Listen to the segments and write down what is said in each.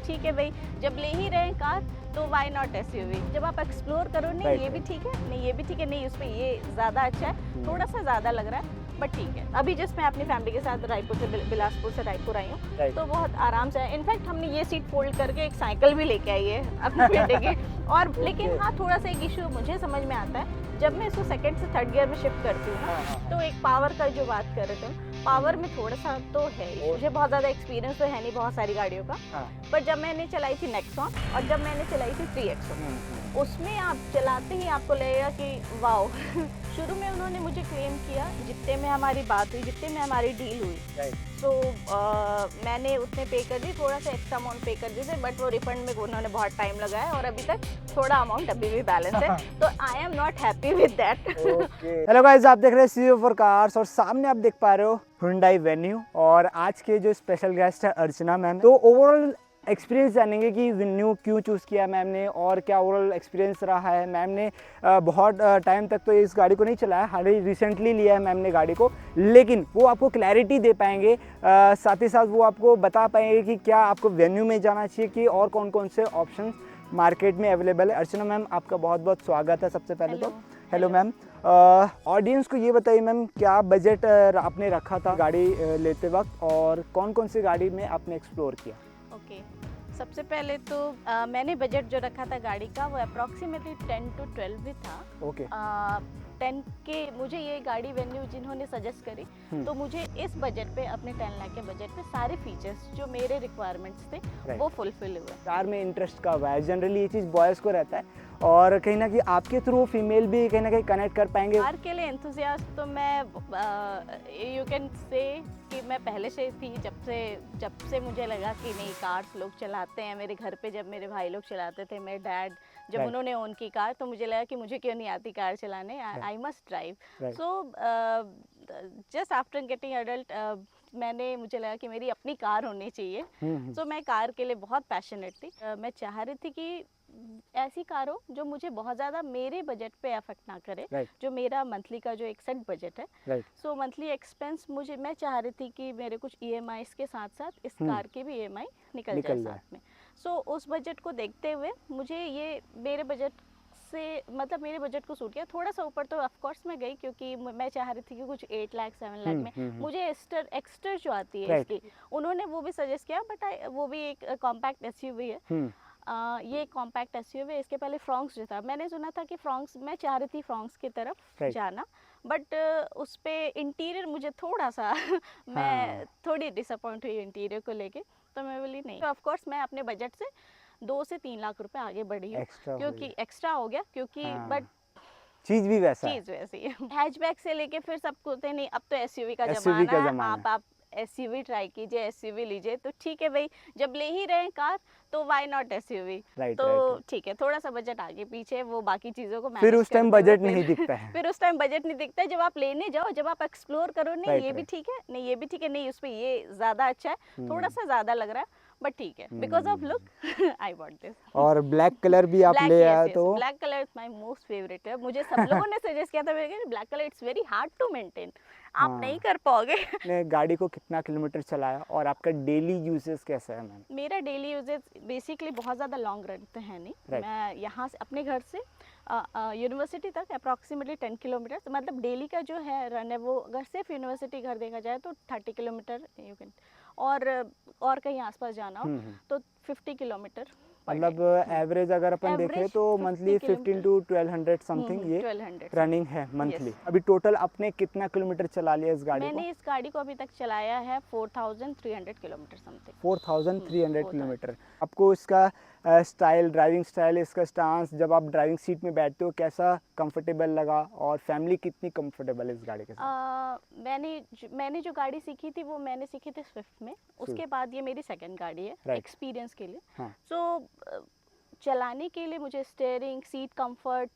ठीक है भाई, जब ले ही रहे हैं कार तो वाई नॉट एसयूवी। जब आप एक्सप्लोर करो, नहीं ये भी ठीक है, नहीं ये भी ठीक है, नहीं उस पर ये ज़्यादा अच्छा है, थोड़ा सा ज़्यादा लग रहा है, बट ठीक है। अभी जस्ट मैं अपनी फैमिली के साथ रायपुर से बिलासपुर से रायपुर आई हूँ, तो बहुत आराम से है। इनफैक्ट हमने ये सीट फोल्ड करके एक साइकिल भी लेके आई है अपने बेटे की। और लेकिन हाँ, थोड़ा सा एक इशू मुझे समझ में आता है, जब मैं इसको सेकंड से थर्ड गियर में शिफ्ट करती हूँ ना, तो एक पावर का जो बात कर रहे थे, पावर में थोड़ा सा तो है, मुझे बहुत ज़्यादा एक्सपीरियंस तो है नहीं बहुत सारी गाड़ियों का, पर जब मैंने चलाई थी नेक्सॉन और जब मैंने चलाई थी 3XO, उसमें आप चलाते ही आपको लगेगा कि वाओ। शुरू में उन्होंने मुझे क्लेम किया, जितने में हमारी बात हुई, जितने में हमारी डील हुई, तो मैंने उतने पे कर दी, थोड़ा सा एक्स्ट्रा अमाउंट पे कर दिए थे, बट वो रिफंड में उन्होंने बहुत टाइम लगाया और अभी तक थोड़ा अमाउंट अभी भी बैलेंस है, तो I am not happy with that. Hello guys, आप देख रहे हैं CEO फॉर कार्स और सामने आप देख पा रहे हो Hyundai Venue और आज के जो स्पेशल गेस्ट है अर्चना मैम। तो ओवरऑल एक्सपीरियंस जानेंगे कि वेन्यू क्यों चूज़ किया मैम ने और क्या ओवरऑल एक्सपीरियंस रहा है। मैम ने बहुत टाइम तक तो इस गाड़ी को नहीं चलाया, हाल ही रिसेंटली लिया है मैम ने गाड़ी को, लेकिन वो आपको क्लैरिटी दे पाएंगे, साथ ही साथ वो आपको बता पाएंगे कि क्या आपको वेन्यू में जाना चाहिए कि और कौन कौन से ऑप्शन मार्केट में अवेलेबल है। अर्चना मैम, आपका बहुत बहुत स्वागत है सबसे पहले तो। हेलो मैम, ऑडियंस को ये बताइए मैम, क्या बजट आपने रखा था गाड़ी लेते वक्त और कौन कौन सी गाड़ी में आपने एक्सप्लोर किया? ओके, सबसे पहले तो मैंने बजट जो रखा था गाड़ी का वो अप्रॉक्सीमेटली 10 to 12 भी था। ओके। 10 के मुझे ये गाड़ी वेन्यू जिन्होंने सजेस्ट करी, तो मुझे इस बजट पे, अपने 10 लाख के बजट पे सारे फीचर्स जो मेरे रिक्वायरमेंट्स थे वो फुलफिल हुए। कार में इंटरेस्ट कब है? जनरली ये चीज़ बॉयज़ को रहता है और कहीं ना कहीं आपके थ्रू फीमेल भी कहीं ना कहीं कनेक्ट कर पाएंगे। कार के लिए एंथुसियास्ट तो मैं यू कैन से कि मैं पहले से थी, जब से मुझे लगा कि नहीं कार्स लोग चलाते हैं। मेरे घर पे जब मेरे भाई लोग चलाते थे, मेरे डैड जब उन्होंने ओन की कार, तो मुझे लगा कि मुझे क्यों नहीं आती कार चलाने, I must drive. So just after getting adult मुझे लगा कि मेरी अपनी कार होनी चाहिए। सो मैं कार के लिए बहुत पैशनेट थी। मैं चाह रही थी कि ऐसी कार हो जो मुझे बहुत ज़्यादा मेरे बजट पे अफेक्ट ना करे, जो मेरा मंथली का जो एक सेट बजट है। सो मंथली एक्सपेंस मैं चाह रही थी कि मेरे कुछ EMIs के साथ साथ इस कार की भी EMI निकल जाए साथ में। सो उस बजट को देखते हुए मुझे ये मेरे बजट से, मतलब मेरे बजट को सूट किया। थोड़ा सा ऊपर तो ऑफ कोर्स मैं गई, क्योंकि मैं चाह रही थी कि कुछ 8 लाख 7 लाख में मुझे एक्स्टर जो आती है इसकी, उन्होंने वो भी सजेस्ट किया, बट वो भी एक कॉम्पैक्ट SUV है। ये कॉम्पैक्ट SUV है। इसके पहले फ्रॉन्क्स जो था, मैंने सुना था कि फ्रॉन्क्स, मैं चाह रही थी फ्रॉन्क्स की तरफ जाना, बट उस पे इंटीरियर मुझे थोड़ा सा मैं थोड़ी डिसअपॉइंट हुई इंटीरियर को लेके, तो मैं बोली नहीं। तो ऑफ कोर्स मैं अपने बजट से 2 से 3 लाख रुपए आगे बढ़ी हूँ, क्योंकि एक्स्ट्रा हो गया, क्योंकि बट चीज़ भी वैसा चीज़ वैसी है। हैचबैक से लेके फिर सब कुछ नहीं, अब तो SUV का ज़माना है। आप SUV ट्राई कीजिए, SUV लीजिए, तो ठीक है भाई, जब ले ही रहे हैं कार तो वाई नॉट SUV। तो ठीक है, थोड़ा सा बजट आगे पीछे, वो बाकी चीज़ों को फिर उस टाइम बजट नहीं दिखता है। फिर उस टाइम बजट नहीं दिखता है। जब आप लेने जाओ, जब आप एक्सप्लोर करो, नहीं ये भी ठीक है, नहीं ये भी ठीक है, नहीं उस पर ये ज़्यादा अच्छा है, थोड़ा सा ज़्यादा लग रहा है, बट ठीक है, because of look I want this. और ब्लैक कलर भी आप ले आए, तो black colour is my most favourite है। मुझे सब लोगों ने सजेस्ट किया था, black colour it's very hard to maintain, आप नहीं कर पाओगे। ने गाड़ी को कितना किलोमीटर चलाया और आपका डेली यूजेस कैसा है मैम? मेरा डेली यूजेस बेसिकली बहुत ज़्यादा लॉन्ग रन तो है नहीं। मैं यहाँ से अपने घर से यूनिवर्सिटी तक अप्रॉक्सीमेटली 10 किलोमीटर, मतलब डेली का जो है रन है वो, अगर सिर्फ यूनिवर्सिटी घर देखा जाए तो 30 किलोमीटर यू कैन, और कहीं आसपास जाना हो तो 50 किलोमीटर। मतलब एवरेज अगर अपन देखें तो मंथली 15 to 1200 समथिंग ये 1200 रनिंग है मंथली। अभी टोटल आपने कितना किलोमीटर चला लिया इस गाड़ी को? मैंने इस गाड़ी को अभी तक चलाया है 4300 किलोमीटर समथिंग। 4300 किलोमीटर। आपको इसका स्टाइल, ड्राइविंग स्टाइल, इसका स्टांस, जब आप ड्राइविंग सीट में बैठते हो कैसा कंफर्टेबल लगा और फैमिली कितनी कंफर्टेबल है इस गाड़ी के साथ? मैंने जो गाड़ी सीखी थी वो मैंने सीखी थी स्विफ्ट में, उसके बाद ये मेरी सेकंड गाड़ी है एक्सपीरियंस के लिए। सो चलाने के लिए मुझे स्टीयरिंग, सीट कंफर्ट,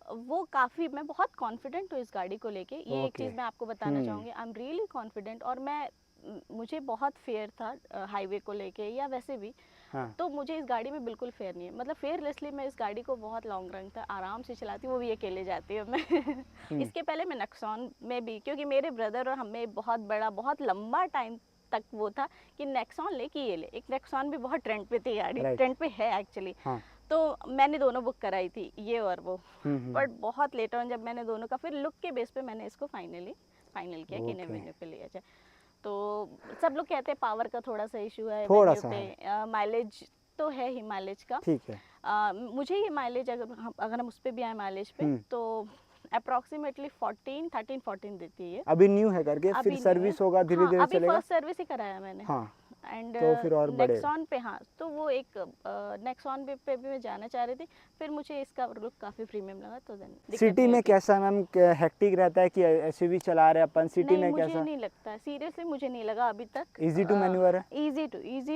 वो काफ़ी, मैं बहुत कॉन्फिडेंट हूँ इस गाड़ी को लेके। ये एक चीज़ मैं आपको बताना चाहूँगी, आई एम रियली कॉन्फिडेंट। और मुझे बहुत फेयर था हाईवे को लेके या वैसे भी, तो मुझे इस गाड़ी में बिल्कुल फेयर नहीं है। मतलब फेयरलेसली मैं इस गाड़ी को बहुत लॉन्ग रन तक आराम से चलाती हूँ, वो भी अकेले जाती हूँ मैं। इसके पहले मैं नेक्सॉन में भी, क्योंकि मेरे ब्रदर और हमें बहुत लंबा टाइम तक वो था कि नेक्सॉन ले कि ये ले। एक नेक्सॉन भी बहुत ट्रेंड पे थी गाड़ी, Right. ट्रेंड पे है एक्चुअली। हाँ। तो मैंने दोनों बुक कराई थी, ये और वो। हम्म। बट बहुत लेट ऑन जब मैंने दोनों का फिर लुक के बेस पे मैंने इसको फाइनल किया कि Okay. वेन्यू पे लिया जाए। तो सब लोग कहते हैं पावर का थोड़ा सा इशू है थोड़ा वेन्यू सा पे, माइलेज तो है ही माइलेज का। ठीक है। मुझे ये माइलेज अगर हम उस पे भी आए माइलेज पे तो अप्रॉक्सीमेटली 13-14 देती है। अभी न्यू है करके, अभी फिर नहीं है। सर्विस होगा धीरे हाँ, धीरे अभी चलेगा। फर्स्ट सर्विस ही कराया मैंने। हाँ। एंड तो फिर और बढ़ेगा। नेक्सॉन पे, हाँ, तो वो एक नेक्सॉन पे भी मैं जाना चाह रही थी, फिर मुझे इसका लुक काफ़ी प्रीमियम लगा तो देन सिटी में कैसा मैम, हेक्टिक रहता है कि एसयूवी चला रहे अपन सिटी नहीं, में मुझे कैसा? नहीं लगता, सीरियसली मुझे नहीं लगा अभी तक। इजी टू मैन्यूवर है? इजी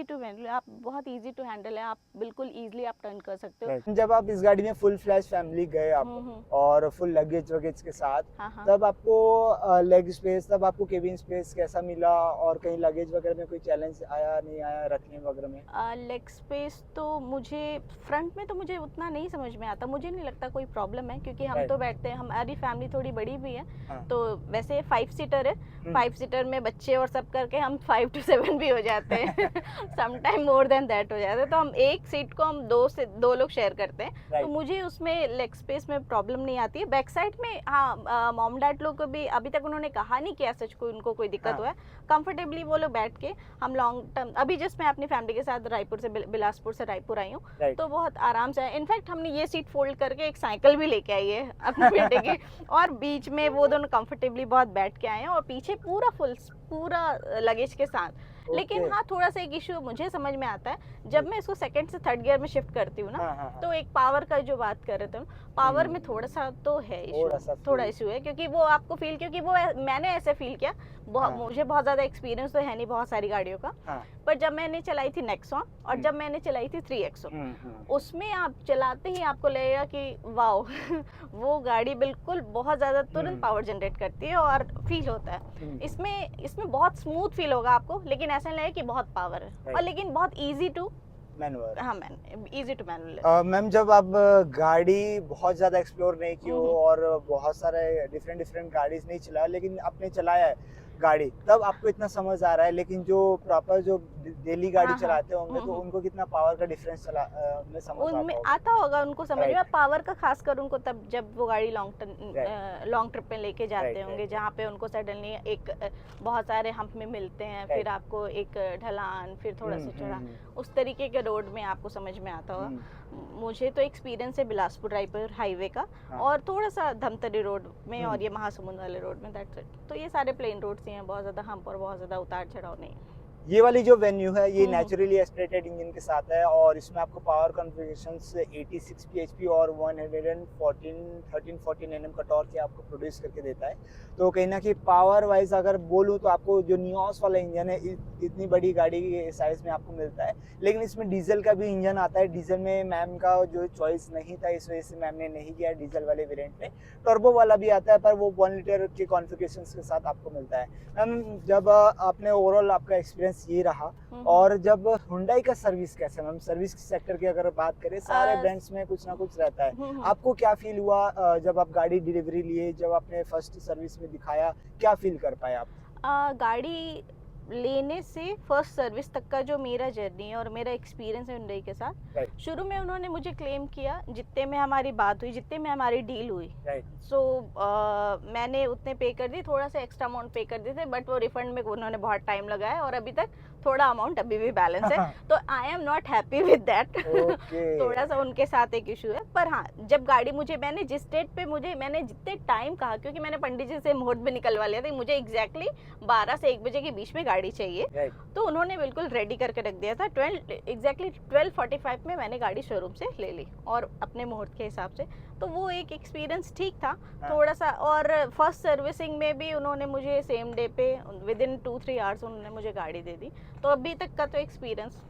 टू मैनुअर, आप बहुत इजी टू हैंडल है, आप बिल्कुल इजीली आप टर्न कर सकते हो। Right. जब आप इस गाड़ी में फुल फ्लैश फैमिली गए आप और फुल लगेज वगेज के साथ, हाँ। तब आपको लेग स्पेस, तब आपको केबिन स्पेस कैसा मिला, और कहीं लगेज वगैरह में कोई चैलेंज आया नहीं आया रखने वगैरह में? लेग स्पेस तो मुझे फ्रंट में तो मुझे उतना नहीं समझ में आता, मुझे नहीं लगता कोई प्रॉब्लम है, क्योंकि हम Right. तो बैठते हैं, हमारी फैमिली थोड़ी बड़ी भी है। हाँ। तो वैसे 5 सीटर है, 5 सीटर में बच्चे और सब करके हम 5 to 7 भी हो जाते हैं। समटाइम मोर देन दैट हो जाता है, तो हम एक सीट को हम 2 लोग शेयर करते हैं। तो Right. मुझे उसमें लेग स्पेस में प्रॉब्लम नहीं आती है। बैक साइड में हाँ, मॉम डैड लोग को भी अभी तक उन्होंने कहा नहीं कि ऐसा उनको कोई दिक्कत हाँ। हुआ है। कंफर्टेबली वो लोग बैठ के हम लॉन्ग टर्म, अभी जस्ट मैं अपनी फैमिली के साथ रायपुर से बिलासपुर से रायपुर आई हूँ। Right. तो बहुत आराम से, इनफैक्ट हमने ये सीट फोल्ड करके एक साइकिल भी लेके आई है अपने बेटे की, और बीच में वो दोनों कंफर्टेबली बहुत बैठ के आए हैं, और पीछे पूरा लगेज के साथ। लेकिन Okay. हाँ, थोड़ा सा एक इशू मुझे समझ में आता है जब मैं इसको सेकंड से थर्ड गियर में शिफ्ट करती हूँ ना, हाँ। तो एक पावर का जो बात कर रहे थे, पावर में थोड़ा सा तो है थोड़ा इशू है, क्योंकि वो आपको फील, क्योंकि वो मैंने ऐसे फील किया, मुझे बहुत ज़्यादा एक्सपीरियंस तो है नहीं बहुत सारी गाड़ियों का, हाँ। पर जब मैंने चलाई थी नेक्सॉन और जब मैंने चलाई थी 3XO, उसमें आप चलाते ही आपको लगेगा कि वाओ वो गाड़ी बिल्कुल बहुत ज़्यादा तुरंत पावर जनरेट करती है और फील होता है। इसमें बहुत स्मूथ फील होगा आपको, लेकिन ऐसा नहीं लगेगा कि बहुत पावर है, और लेकिन बहुत इजी टू मैनुअल। हाँ इजी टू मैनुअल। मैम, जब आप गाड़ी बहुत ज़्यादा एक्सप्लोर नहीं की हो और बहुत सारे डिफरेंट गाड़ीज नहीं चलाया, लेकिन आपने चलाया है गाड़ी, तब आपको इतना समझ आ रहा है, लेकिन जो प्रॉपर जो डेली गाड़ी चलाते होंगे तो उनको कितना पावर का डिफरेंस में समझ उनमें आता आता होगा उनको समझ में, Right. पावर का खासकर उनको तब जब वो गाड़ी लॉन्ग ट्रिप पे लेके जाते Right, होंगे, right. जहाँ पे उनको सडनली एक बहुत सारे हम्प में मिलते हैं, फिर Right. आपको एक ढलान, फिर थोड़ा सा चढ़ा, हम्म। उस तरीके के रोड में आपको समझ में आता होगा। मुझे तो एक्सपीरियंस है बिलासपुर रायपुर हाईवे का, हाँ। और थोड़ा सा धमतरी रोड में और ये महासमुंद वाले रोड में, दैट्स इट। तो ये सारे प्लेन रोड्स ही हैं, बहुत ज़्यादा हम्प और बहुत ज़्यादा उतार चढ़ाव नहीं है। ये वाली जो वेन्यू है ये नेचुरली एस्पिरेटेड इंजन के साथ है, और इसमें आपको पावर कॉन्फ़िगरेशंस 86 php और 13-14 Nm का टॉर्क आपको प्रोड्यूस करके देता है। तो कहीं ना कहीं पावर वाइज अगर बोलूँ तो आपको जो नियोस वाला इंजन है इतनी बड़ी गाड़ी के साइज़ में आपको मिलता है, लेकिन इसमें डीजल का भी इंजन आता है। डीजल में मैम का जो चॉइस नहीं था, इस वजह से मैम ने नहीं किया डीजल वाले वेरिएंट में। टर्बो वाला भी आता है, पर वो 1 लीटर के कॉन्फ़िगरेशंस के साथ आपको मिलता है। मैम, जब आपने ओवरऑल आपका एक्सपीरियंस ये रहा, और जब हुंडई का सर्विस कैसा, मैम सर्विस सेक्टर की अगर बात करें, सारे ब्रांड्स में कुछ ना कुछ रहता है, आपको क्या फील हुआ जब आप गाड़ी डिलीवरी लिए, जब आपने फर्स्ट सर्विस में दिखाया, क्या फील कर पाए आप? गाड़ी लेने से फर्स्ट सर्विस तक का जो मेरा जर्नी है और मेरा एक्सपीरियंस है हुंडई के साथ, Right. शुरू में उन्होंने मुझे क्लेम किया, जितने में हमारी बात हुई, जितने में हमारी डील हुई, Right. सो मैंने उतने पे कर दी, थोड़ा सा एक्स्ट्रा अमाउंट पे कर दिए थे, बट वो रिफंड में उन्होंने बहुत टाइम लगाया, और अभी तक थोड़ा अमाउंट अभी भी बैलेंस है, तो I am not happy with that. थोड़ा सा उनके साथ एक इशू है, पर हाँ, जब गाड़ी मैंने जिस डेट पे मैंने जितने टाइम कहा, क्योंकि मैंने पंडित जी से मुहूर्त भी निकलवा लिया था, मुझे एग्जैक्टली 12 से 1 बजे के बीच में गाड़ी चाहिए, Right. तो उन्होंने बिल्कुल रेडी करके रख दिया था। 12:45 में मैंने गाड़ी शोरूम से ले ली, और अपने मुहूर्त के हिसाब से, तो वो एक एक्सपीरियंस ठीक था थोड़ा सा। और फर्स्ट सर्विसिंग में भी उन्होंने मुझे सेम डे पे विद इन 2-3 आवर्स उन्होंने मुझे गाड़ी दे दी, तो अभी तक का तो एक्सपीरियंस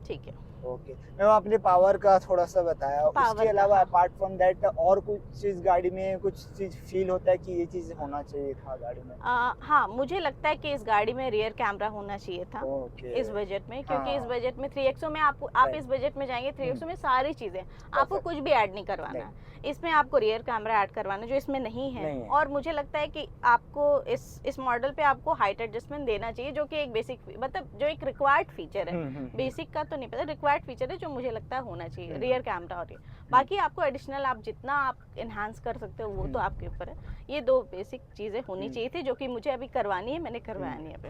ठीक है। ओके मैम, आपने पावर का थोड़ा सा बताया, पावर उसके का, अलावा हाँ। अपार्ट फ्रॉम दैट और कुछ चीज़ गाड़ी में कुछ चीज़ फील होता है कि ये चीज़ होना चाहिए था गाड़ी में? हाँ, मुझे लगता है कि इस गाड़ी में रियर कैमरा होना चाहिए था ओके। इस बजट में, क्योंकि इस हाँ। बजट में 3XO में आप राइट। इस बजट में जाएंगे 3XO में सारी चीज़ें, आपको परफेक्ट। कुछ भी ऐड नहीं करवाना है। इसमें आपको रियर कैमरा ऐड करवाना है, जो इसमें नहीं है। नहीं है। और मुझे लगता है कि आपको इस मॉडल पे आपको हाइट एडजस्टमेंट देना चाहिए, जो कि एक बेसिक, मतलब जो एक रिक्वायर्ड फीचर है। बेसिक का तो नहीं पता, रिक्वायर्ड फीचर है जो मुझे लगता है होना चाहिए, रियर कैमरा। और ये बाकी आपको एडिशनल आप जितना आप इन्हांस कर सकते हो वो तो आपके ऊपर है। ये 2 बेसिक चीज़ें होनी चाहिए थी, जो कि मुझे अभी करवानी है, मैंने करवाया नहीं अभी।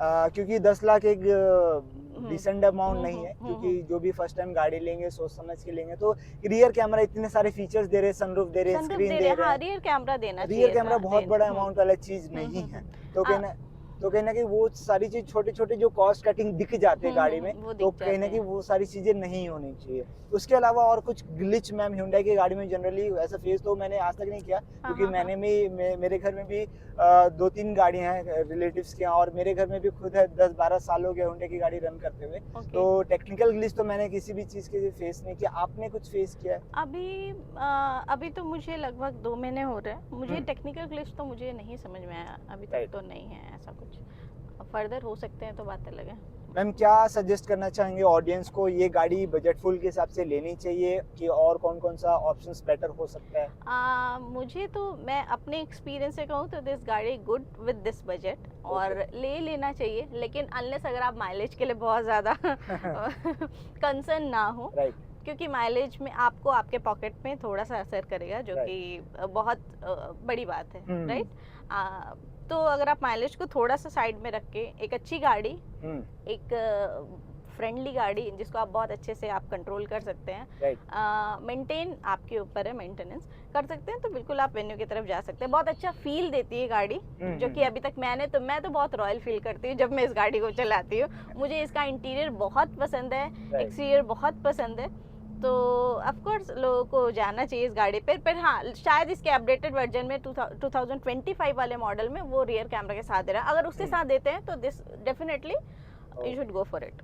क्योंकि 10 लाख एक हुँ। डिसेंट अमाउंट नहीं है, क्योंकि जो भी फर्स्ट टाइम गाड़ी लेंगे सोच समझ के लेंगे, तो रियर कैमरा इतने सारे फीचर्स दे रहे हैं, सनरूफ दे रहे हैं, सनरूफ स्क्रीन दे दे रहे हैं, रहे हाँ, हैं। रियर कैमरा देना रियर चाहिए कैमरा था। बहुत बड़ा हुँ। अमाउंट वाला चीज हुँ, नहीं हुँ, है। हुँ। तो कहीं ना कहीं वो सारी चीज छोटे छोटे जो कॉस्ट कटिंग दिख जाते हैं गाड़ी में, वो तो दिख कहीं ना जाते कहीं हैं। वो सारी चीजें नहीं होनी चाहिए। उसके अलावा और कुछ ग्लिच मैम Hyundai की गाड़ी में जनरली ऐसा फेस तो मैंने आज तक नहीं किया, हाँ, क्योंकि हाँ, हाँ। मेरे घर में भी 2-3 गाड़ियां हैं रिलेटिव्स के यहाँ, और मेरे घर में भी खुद है 10-12 साल हो गए Hyundai की गाड़ी रन करते हुए। ओके। तो टेक्निकल ग्लिच तो मैंने किसी भी चीज के फेस नहीं किया। आपने कुछ फेस किया है? अभी तो मुझे लगभग 2 महीने हो रहे हैं। मुझे हम्म। टेक्निकल ग्लिच तो मुझे नहीं समझ में आया, अभी तक राइट। तो नहीं है ऐसा कुछ। फर्दर हो सकते हैं तो बात अलग है। मैम, क्या सजेस्ट करना चाहेंगे ऑडियंस को, ये गाड़ी बजटफुल के हिसाब से लेनी चाहिए कि और कौन कौन सा ऑप्शंस बेटर हो सकता है? मुझे तो, मैं अपने एक्सपीरियंस से कहूँ तो दिस गाड़ी गुड विद दिस बजट, और ले लेना चाहिए, लेकिन अनलेस अगर आप माइलेज के लिए बहुत ज़्यादा कंसर्न ना हो, राइट। क्योंकि माइलेज में आपको आपके पॉकेट में थोड़ा सा असर करेगा, जो कि बहुत बड़ी बात है, राइट। तो अगर आप माइलेज को थोड़ा सा साइड में रख के एक अच्छी गाड़ी, एक फ्रेंडली गाड़ी जिसको आप बहुत अच्छे से आप कंट्रोल कर सकते हैं, मेंटेन आपके ऊपर है, मेंटेनेंस कर सकते हैं, तो बिल्कुल आप वेन्यू की तरफ जा सकते हैं। बहुत अच्छा फील देती है गाड़ी, जो कि अभी तक मैं तो बहुत रॉयल फील करती हूँ जब मैं इस गाड़ी को चलाती हूँ। मुझे इसका इंटीरियर बहुत पसंद है, एक्सटीरियर बहुत पसंद है, तो ऑफ कोर्स लोगों को जाना चाहिए इस गाड़ी पर हाँ, शायद इसके अपडेटेड वर्जन में 2025 वाले मॉडल में वो रियर कैमरा के साथ दे रहा है। अगर उसके साथ देते हैं तो this definitely you should go for it.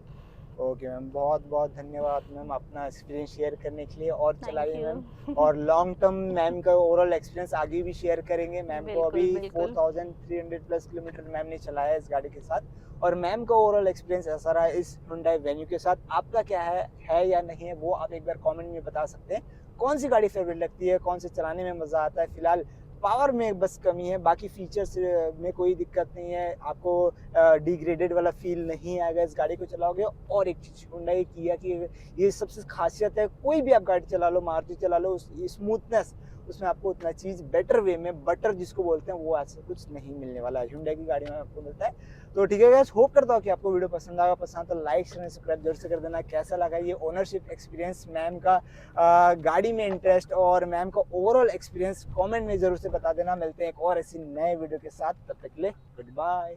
Okay ma'am, बहुत बहुत धन्यवाद मैम अपना एक्सपीरियंस शेयर करने के लिए, और थैंक चलाइए यू। मैम। और लॉन्ग टर्म मैम का ओवरऑल एक्सपीरियंस आगे भी शेयर करेंगे। मैम को अभी बिल्कुल, बिल्कुल। 4300 प्लस किलोमीटर मैम ने चलाया है इस गाड़ी के साथ, और मैम का ओवरऑल एक्सपीरियंस ऐसा रहा इस Hyundai Venue के साथ। आपका क्या है या नहीं है, वो आप एक बार कमेंट में बता सकते हैं। कौन सी गाड़ी फेवरेट लगती है, कौन से चलाने में मज़ा आता है? फिलहाल पावर में बस कमी है, बाकी फीचर्स में कोई दिक्कत नहीं है। आपको डिग्रेडेड वाला फील नहीं आएगा इस गाड़ी को चलाओगे। और एक चीज़ Hyundai Kia की ये सबसे खासियत है, कोई भी आप गाड़ी चला लो, मारुति चला लो, स्मूथनेस उसमें आपको उतना चीज़ बेटर वे में, बटर जिसको बोलते हैं, वो ऐसा कुछ नहीं मिलने वाला है, Hyundai की गाड़ी में आपको मिलता है। तो ठीक है गाइस, होप करता हूँ कि आपको वीडियो पसंद आएगा। पसंद तो लाइक शेयर सब्सक्राइब जरूर से कर देना। कैसा लगा ये ओनरशिप एक्सपीरियंस, मैम का गाड़ी में इंटरेस्ट और मैम का ओवरऑल एक्सपीरियंस कमेंट में जरूर से बता देना। मिलते हैं एक और ऐसी नए वीडियो के साथ, तब तक के लिए गुड बाय।